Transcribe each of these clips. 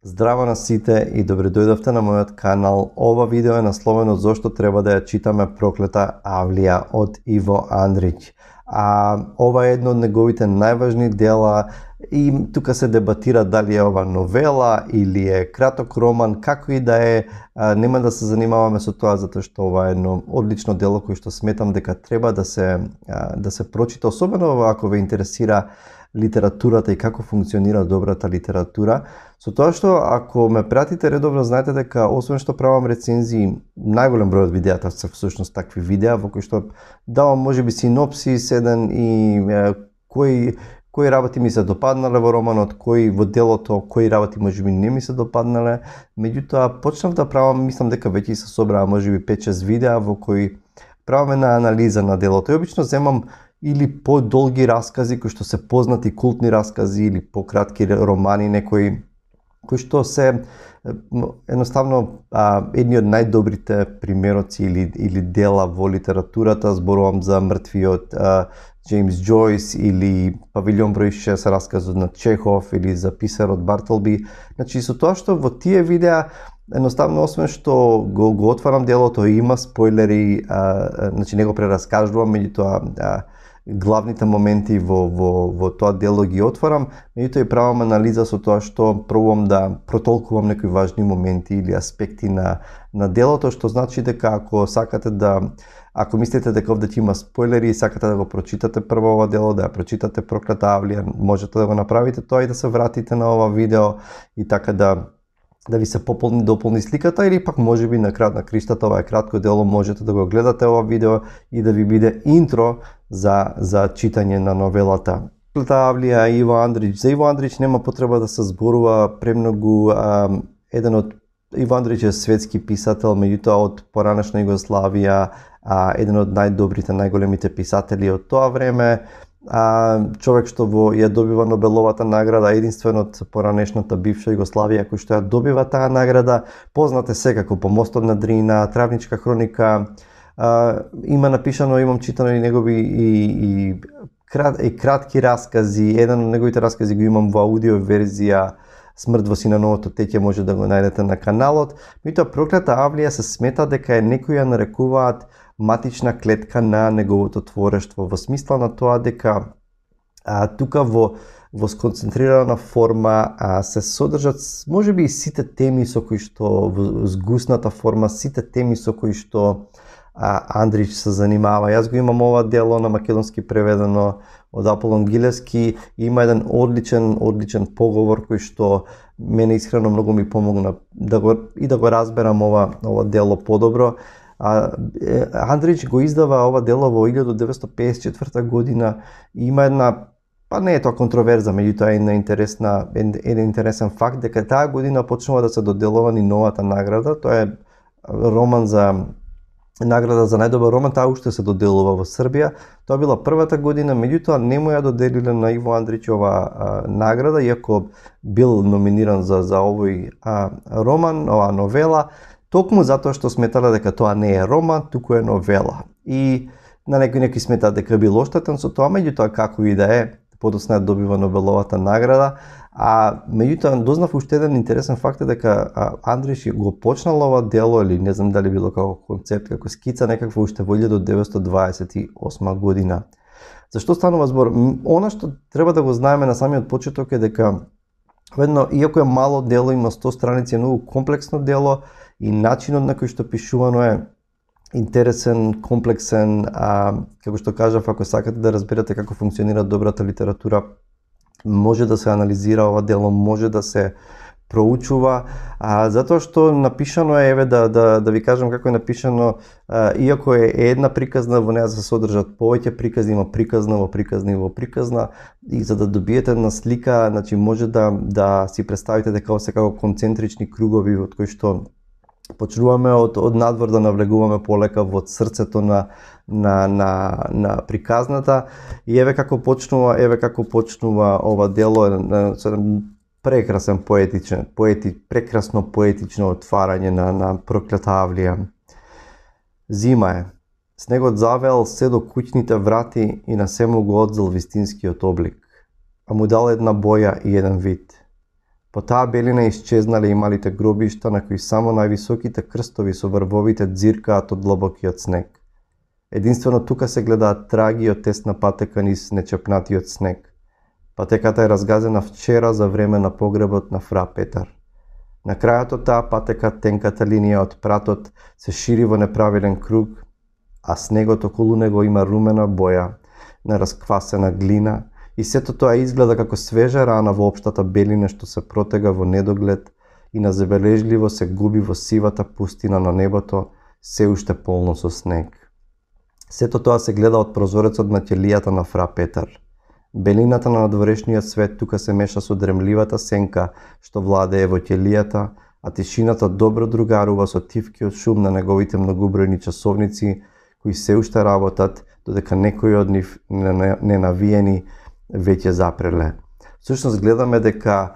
Здраво на сите и добре дојдовте на мојот канал. Ова видео е насловено зошто треба да ја читаме Проклета Авлија од Иво Андрич. Ова е едно од неговите најважни дела и тука се дебатира дали е ова новела или е краток роман, како и да е, нема да се занимаваме со тоа затоа што ова е едно одлично дело кој што сметам дека треба да се прочита, особено ако ве интересира литературата и како функционира добрата литература. Со тоа што ако ме пратите редовно, знаете дека освен што правам рецензии, најголем број од видеата се всушност такви видеа во кои што давам можеби синопсис еден и кои работи ми се допаднале во романот, кои во делото, кои работи можеби не ми се допаднале. Меѓутоа почнав да правам, мислам дека веќе се собраа можеби 5-6 видеа во кои правам една анализа на делото. И обично земам или по-долги раскази кои што се познати култни раскази или пократки романи некои кои што се едноставно едни од најдобрите примероци или дела во литературата. Зборувам за Мртвиот Джеймс Џојс или Павилјон број 6, расказот на Чехов, или за Писарот Бартолби. Значи со тоа што во тие видеа едноставно освен што го отварам делото и има спойлери, значи не го прераскажувам, меѓутоа главните моменти во тоа дело ги отварам, меѓутоа и правам анализа со тоа што пробувам да протолкувам некои важни моменти или аспекти на делото, што значи дека ако мислите дека овде има спойлери и сакате да го прочитате прво ова дело, да ја прочитате Проклета Авлија, можете да го направите тоа и да се вратите на ова видео и така да ви се дополни сликата, или пак можеби на криштата ова е кратко дело, можете да го гледате ова видео и да ви биде интро за читање на новелата. Проклета Авлија, Иво Андрич. За Иво Андрич нема потреба да се зборува премногу. Иво Андрич е светски писател, меѓутоа од поранешна Југославија, еден од најдобрите, најголемите писатели од тоа време. Човек што ја добива Нобеловата награда, единствен од поранешната бивша Југославија кој што ја добива таа награда. Познат е секако по Мостот на Дрина, Травничка хроника. Има напишано, имам читано и негови и кратки раскази. Еден од неговите раскази го имам во аудио верзија, Смрт во синановото теќе, може да го најдете на каналот. Меѓутоа Проклета Авлија се смета дека некои ја нарекуваат матична клетка на неговото творештво, во смисла на тоа дека тука во сконцентрирана форма се содржат можеби и сите теми со кои што во згусната форма, сите теми со кои што Андрич се занимава. Јас го имам ова дело на македонски преведено од Аполон Гилевски. Има еден одличен поговор кој што мене искрено многу ми помогна да го разберам ова дело подобро. Андрич го издава ова дело во 1954 година и има една, не е тоа контроверза, меѓутоа еден интересен факт дека таа година почнува да се доделувани новата награда. Тоа е награда за најдобар роман, таа уште се доделува во Србија. Тоа била првата година, меѓутоа не му ја доделиле на Иво Андрич ова награда, иако бил номиниран за овој роман, оваа новела, токму затоа што сметале дека тоа не е роман, туку е новела. И на некои сметаат дека бил оштетен со тоа, меѓутоа како и да е, подоцна добива Нобеловата награда. Меѓутоа дознав уште еден интересен факт е дека Андрич го почнал ова дело, или не знам дали било како концепт, како скица некаква уште во 1928 година. Зашто станува збор? Она што треба да го знаеме на самиот почеток е дека иако е мало дело, има 100 страници, е многу комплексно дело и начинот на кој што пишувано е интересен, комплексен. Како што кажав, ако сакате да разберете како функционира добрата литература, може да се анализира ова дело, може да се проучува, затоа што напишано е, да ви кажам како е напишано, иако е една приказна, во неа се содржат повеќе приказни, има приказна во приказна, и за да добиете една слика, значи може да си представите дека се како концентрични кругови од кои што почнуваме од надвор да навлегуваме полека во срцето на приказната, и еве како почнува ова дело со еден прекрасно поетично отварање на Проклета Авлија. Зима е. Снегот завел се до куќните врати и на сему го одзел вистинскиот облик, а му дал една боја и еден вид. По таа белина исчезнале и малите гробишта на кои само највисоките крстови со врвовите дзиркаат од длабокиот снег. Единствено тука се гледаат траги од тесна патека низ нечепнатиот снег. Патеката е разгазена вчера за време на погребот на фра Петар. На крајот од таа патека тенката линија од пратот се шири во неправилен круг, а снегот околу него има румена боја на расквасена глина и сето тоа изгледа како свежа рана во општата белина што се протега во недоглед и незабележливо се губи во сивата пустина на небото, се уште полно со снег. Сето тоа се гледа од прозорецот на ќелијата на фра Петар. Белината на надворешниот свет тука се меша со дремливата сенка што владее во ќелијата, а тишината добро другарува со тивкиот шум на неговите многобројни часовници кои се уште работат, додека некои од нив ненавиени веќе запреле. Всушност гледаме дека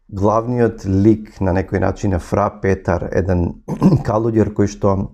главниот лик на некој начин е фра Петар, еден калуѓер кој што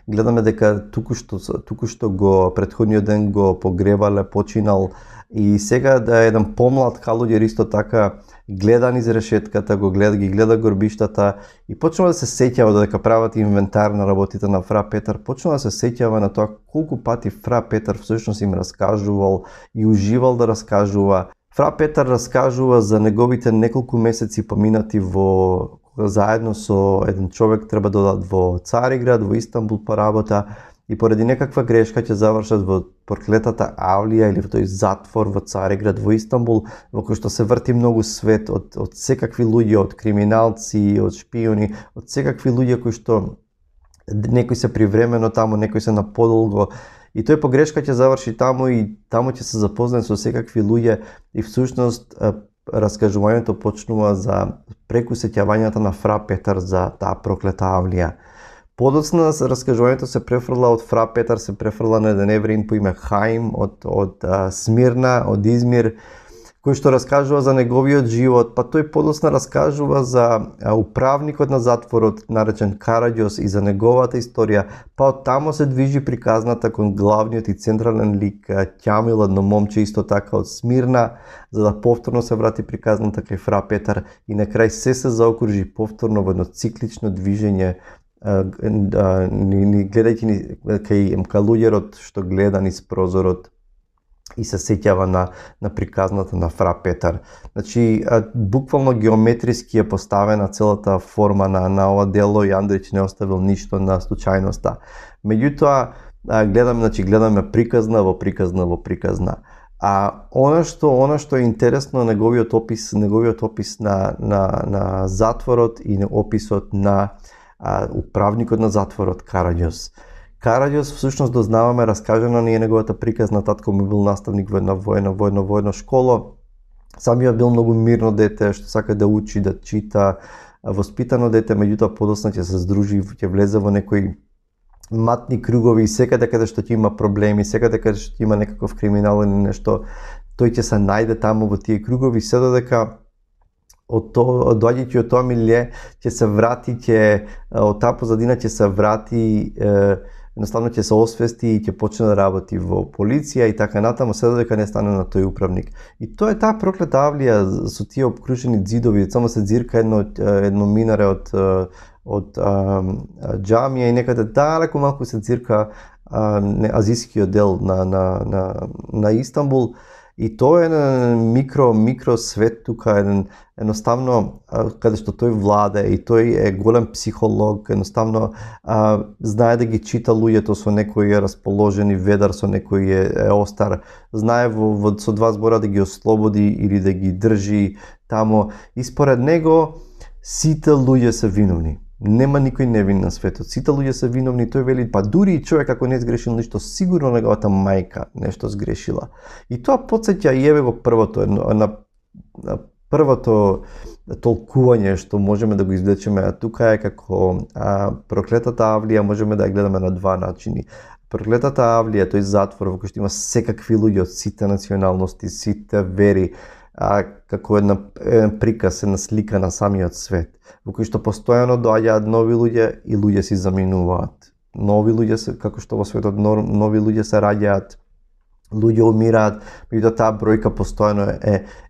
гледаме дека туку што го претходниот ден го погребале, починал и сега да е еден помлад калуѓер исто така гледа низ решетката, ги гледа горбиштата и почнува да се сеќава додека прават инвентар на работите на фра Петар, почнува да се сеќава на тоа колку пати фра Петар всушност им раскажувал и уживал да раскажува. Фра Петар раскажува за неговите неколку месеци поминати кога заедно со еден човек треба да одат во Цариград, во Истанбул по работа и поради некаква грешка ќе завршат во проклетата Авлија или во тој затвор во Цариград, во Истанбул, во кој што се врти многу свет од секакви луѓе, од криминалци, од шпиони, од секакви луѓе кои што некои се привремено таму, некои се на подолго. И тој по грешка ќе заврши таму и таму ќе се запознае со секакви луѓе и всушност раскажувањето почнува за преку сеќавањата на фра Петар за таа проклета Авлија. Подоцна раскажувањето се префрла од фра Петар, се префрла на еден евреин по име Хаим од Смирна, од Измир, кој што раскажува за неговиот живот, па тој подоцна раскажува за управникот на затворот, наречен Караѓос, и за неговата историја, па од тамо се движи приказната кон главниот и централен лик Ќамил, едно момче исто така од Смирна, за да повторно се врати приказната кај фра Петар и на крај се заокружи повторно во едно циклично движење, гледајќи ни кај луѓерот што гледа низ прозорот и се сеќава на приказната на фра Петар. Значи, буквално геометриски е поставена целата форма на ова дело и Андрич не оставил ништо на случајноста. Меѓутоа, гледаме приказна во приказна. Она што е интересно неговиот опис на затворот и описот на управникот на затворот Караѓос. Караѓос всушност дознаваме раскажана ни е неговата приказна, татко му бил наставник во една војна школа. Самиот бил многу мирно дете што сака да учи, да чита, воспитано дете, меѓутоа подоцна ќе се здружи, ќе влезе во некои матни кругови и секаде каде што ќе има проблеми, секаде каде што ќе има некаков криминал или нешто, тој ќе се најде таму во тие кругови, се додека доаѓајќи од тоа милје ќе се врати, од таа позадина ќе се врати, едноставно ќе се освести и ќе почне да работи во полиција и така натаму, се додека не стане на тој управник. И тоа е таа проклета Авлија со тие обкружени ѕидови, само се ձирка едно минаре од џамија и некаде далеку малку се ձирка азискиот дел на Истанбул. И тоа е еден микро свет тука, едноставно каде што тој владе и тој е голем психолог, едноставно знае да ги чита луѓето, со некој е расположен и ведар, со некој е остар, знае со два збора да ги ослободи или да ги држи тамо и според него сите луѓе се виновни. Нема никој невин на светот. Сите луѓе се виновни, тој вели, па дури и човек ако не сгрешил ништо, сигурно неговата мајка нешто сгрешила. И тоа потсеќа и еве го првото толкување што можеме да го извлечеме тука е како проклетата Авлија, можеме да ја гледаме на два начини. Проклетата Авлија, тој затвор во кој што има секакви луѓе од сите националности, сите вери, како еден приказ, една слика на самиот свет, во кој што постојано доаѓаат нови луѓе и луѓе си заминуваат. Нови луѓе се, како што во светот нови луѓе се раѓаат, луѓе умираат, меѓутоа таа бројка постојано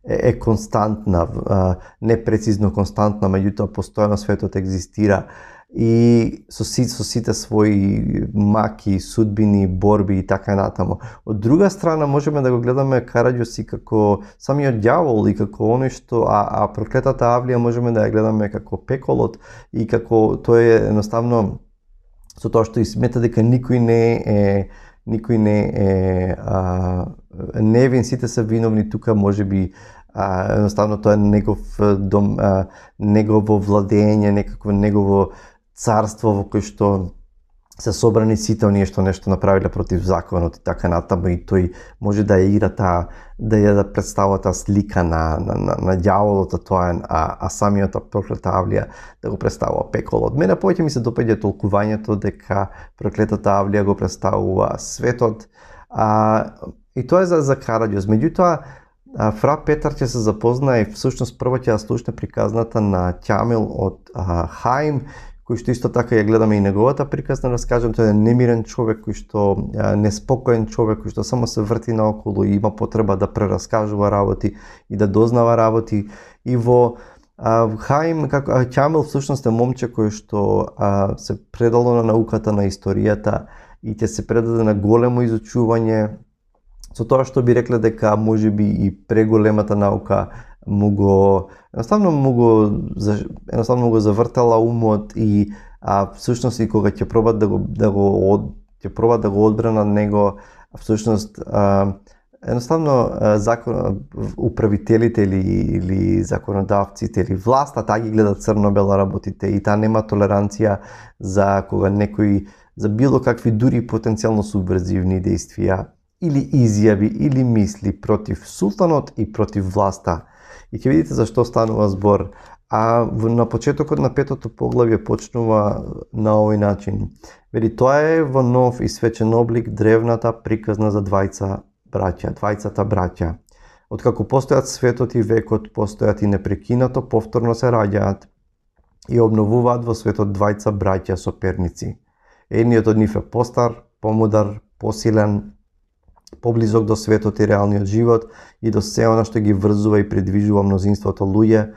е константна, непрецизно константна, меѓутоа постојано светот екзистира и со сите своји маки, судбини, борби и така натаму. Од друга страна можеме да го гледаме Караѓос и како самиот ѓавол и како оној што проклетата Авлија можеме да ја гледаме како пеколот и како тој е едноставно со тоа што и смета дека никој не е невин, сите се виновни тука, можеби едноставно тоа е негов дом, негово владење, некакво негово царство во кој што се собрани сите оние што нешто направиле против законот и така натаму, и тој може да ја игра да представува таа слика на ѓаволот, тоа е, а самиот проклета Авлија да го представува пеколот. Мене повеќе ми се допаѓа толкувањето дека проклетата Авлија го представува светот, и тоа е за Караѓос. Меѓутоа, Фра Петар ќе се запознае и всушност прво ќе ја слушне приказната на Ќамил од Хаим, кој што исто така ја гледаме и неговата приказна, раскажам, тој е немирен човек, кој што неспокоен човек, кој што само се врти наоколу и има потреба да прераскажува работи и да дознава работи. И во Хаим, како Ќамил всушност е момче кој што се предало на науката на историјата и ќе се предаде на големо изучување, со тоа што би рекле дека можеби и преголемата наука едноставно му го завртала умот и всушност и кога ќе пробат да го одбранат него, всушност едноставно управителите или законодавците или власта таа ги гледа црно-бела работите и таа нема толеранција за кога некои за било какви дури потенцијално субверзивни действија или изјави или мисли против султанот и против власта. И ќе видите зашто станува збор. На почетокот на 5-то поглавје почнува на овој начин. Вели, тоа е во нов и свечен облик древната приказна за двајцата браќа. Откако постојат светот и векот, постојат и непрекинато повторно се раѓаат и обновуваат во светот двајца браќа соперници. Едниот од нив е постар, помудар, посилен, поблизок до светот и реалниот живот и до се она што ги врзува и предвижува мнозинството луѓе,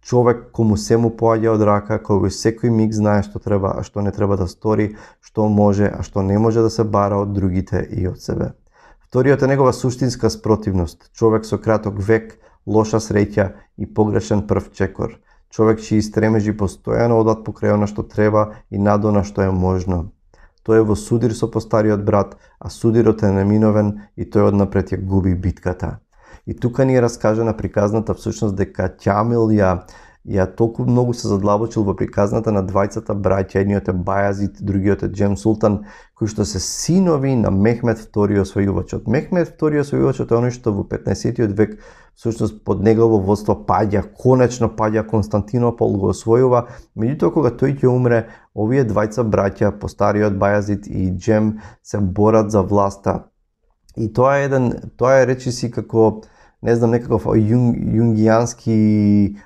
човек кому се му поаѓа од рака, кој секој миг знае што треба, а што не треба да стори, што може, а што не може да се бара од другите и од себе. Вториот е негова суштинска спротивност, човек со краток век, лоша среќа и погрешен прв чекор, човек чии стремежи постојано одат покрај она што треба и надо на што е можно. Тој е во судир со постариот брат, а судирот е неминовен и тој однапред ја губи битката. И тука ни е раскажана приказната всушност дека Ќамил ја толку многу се задлабочил во приказната на двајцата браќа, едниот е Бајазид, другиот е Џем Султан, кои што се синови на Мехмед II освојувачот. Мехмед II освојувачот е оној што во 15-тиот век всушност под негово водство конечно паѓа Константинопол, го освојува, меѓутоа кога тој ќе умре, овие двајца браќа, постариот Бајазид и Џем, се борат за власта. И тоа е речиси како не знам, некаков јунгијански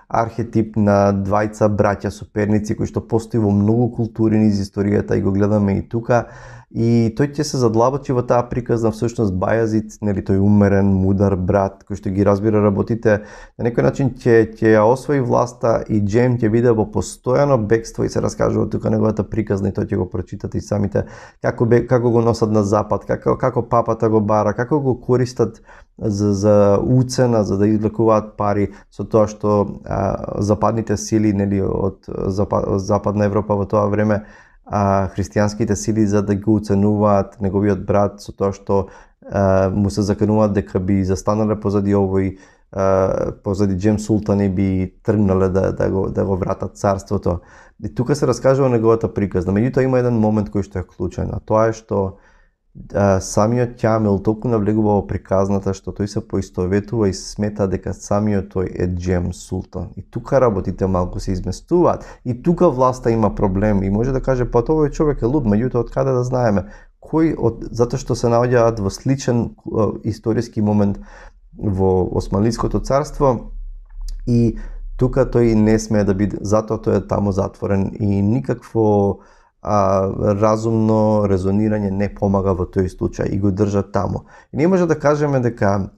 архетип на двајца браќа соперници кои што постои во многу култури низ историјата и го гледаме и тука. И тој ќе се задлабочи во таа приказна всушност Бајазид, нели тој умерен, мудар брат кој што ги разбира работите, на некој начин ќе ја освои власта и Џем ќе биде во постојано бегство и се раскажува тука неговата приказна и тој ќе го прочитате и самите како го носат на запад, како папата го бара, како го користат за уцена, за да извлекуваат пари со тоа што западните сили, нели од Западна Европа во тоа време, христијанските сили за да го уценуваат неговиот брат со тоа што му се закануваат дека би застанале позади овој, позади Џем Султан и би тргнале да го вратат царството. И тука се раскажува неговата приказна. Меѓутоа има еден момент кој што е клучен, а тоа е што самиот Ќамил толку навлегува во приказната што тој се поистоветува и смета дека самиот тој е Џем Султан. И тука работите малку се изместуваат. И тука власта има проблем и може да каже па овој човек е луд, меѓутоа од каде да знаеме затоа што се наоѓаат во сличен историски момент во Османлиското царство и тука тој не смее да биде, затоа тој е таму затворен и никакво разумно резонирање не помага во тој случај и го држат таму. И не може да кажеме дека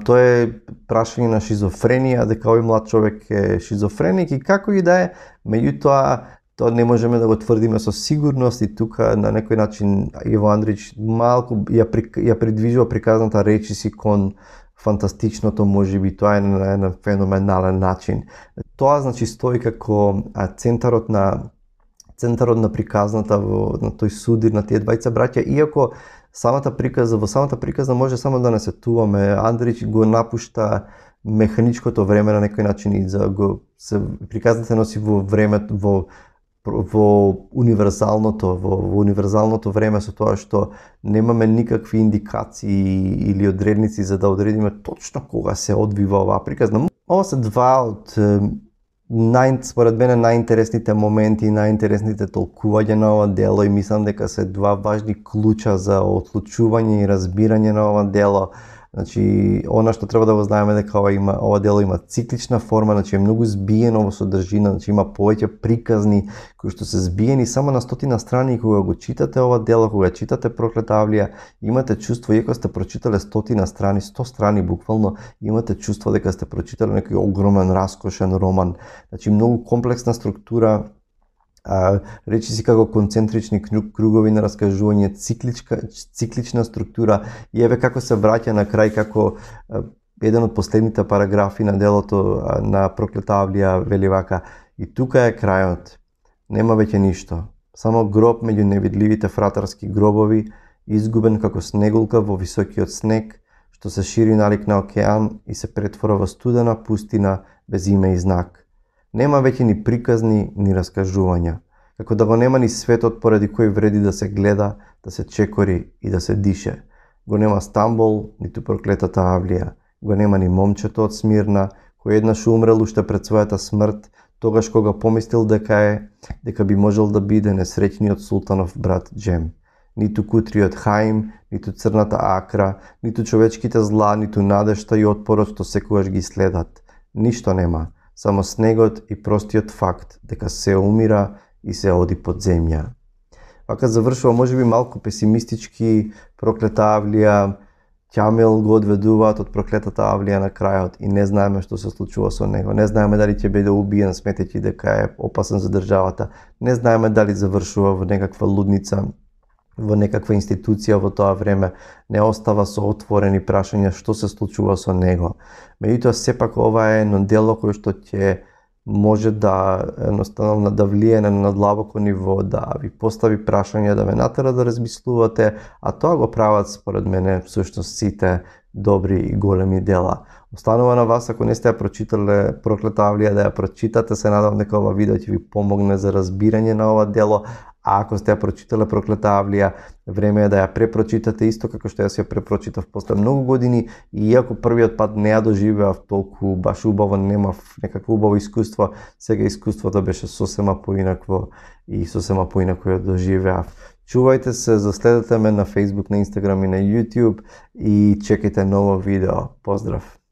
тоа е прашање на шизофренија, дека овој млад човек е шизофреник и како и да е, меѓутоа тоа не можеме да го тврдиме со сигурност и тука на некој начин Иво Андрич малку ја придвижува приказната речиси кон фантастичното, можеби тоа е на еден феноменален начин. Тоа значи стои како центарот на приказната на тој судир на тие двајца браќа, иако во самата приказна може само да не сетуваме, Андрич го напушта механичкото време на некој начин и приказната носи во времето во универзалното време, со тоа што немаме никакви индикации или одредници за да одредиме точно кога се одвива оваа приказна. Ова се два од според мене најинтересните моменти и најинтересните толкувања на ова дело и мислам дека се два важни клуча за одлучување и разбирање на ова дело. Значи, она што треба да го знаеме дека ова дело има циклична форма, значи е многу збиено во содржина, значи има повеќе приказни кои што се збиени само на 100 страни и кога го читате ова дело, кога читате Проклета Авлија, имате чувство, иако сте прочитале 100 страни, 100 страни буквално, имате чувство дека сте прочитале некој огромен, раскошен роман. Значи, многу комплексна структура, речиси како концентрични кругови на раскажување, циклична структура и еве како се враќа на крај, како еден од последните параграфи на делото на Проклета Авлија вели вака: и тука е крајот, нема веќе ништо, само гроб меѓу невидливите фратарски гробови, изгубен како снегулка во високиот снег, што се шири налик на океан и се претвора во студена пустина без име и знак. Нема веќе ни приказни, ни раскажувања, како да го нема ни светот поради кој вреди да се гледа, да се чекори и да се дише. Го нема Стамбол, ниту Проклетата Авлија, го нема ни момчето од Смирна, кој еднаш умрел уште пред својата смрт, тогаш кога помислил дека би можел да биде несреќниот султанов брат Джем. Ниту кутриот Хаим, ниту црната Акра, ниту човечките зла, ниту надежта и отпорот што секогаш ги следат. Ништо нема. Само снегот и простиот факт дека се умира и се оди под земја. Вака завршува можеби малку песимистички Проклета Авлија, Ќамил го одведуваат од Проклетата Авлија на крајот и не знаеме што се случува со него. Не знаеме дали ќе биде убиен сметејќи дека е опасен за државата. Не знаеме дали завршува во некаква лудница, во некаква институција во тоа време. Не остава со отворени прашања што се случува со него. Меѓутоа сепак ова е едно дело кое што ќе може да едноставно да влие на надлабоко ниво, да ви постави прашања, да ве натера да размислувате, а тоа го прават според мене всушност сите добри и големи дела. Останува на вас, ако не сте ја прочитале Проклета Авлија, да ја прочитате. Се надам дека ова видео ќе ви помогне за разбирање на ова дело. А ако сте ја прочитале Проклета Авлија, време е да ја препрочитате исто како што јас ја препрочитав после многу години и иако првиот пат не ја доживеав толку баш убаво, немав некакво убаво искуство, сега искуството беше сосема поинакво и сосема поинако ја доживеав. Чувајте се, заследете ме на Facebook, на Instagram и на YouTube и чекајте ново видео. Поздрав!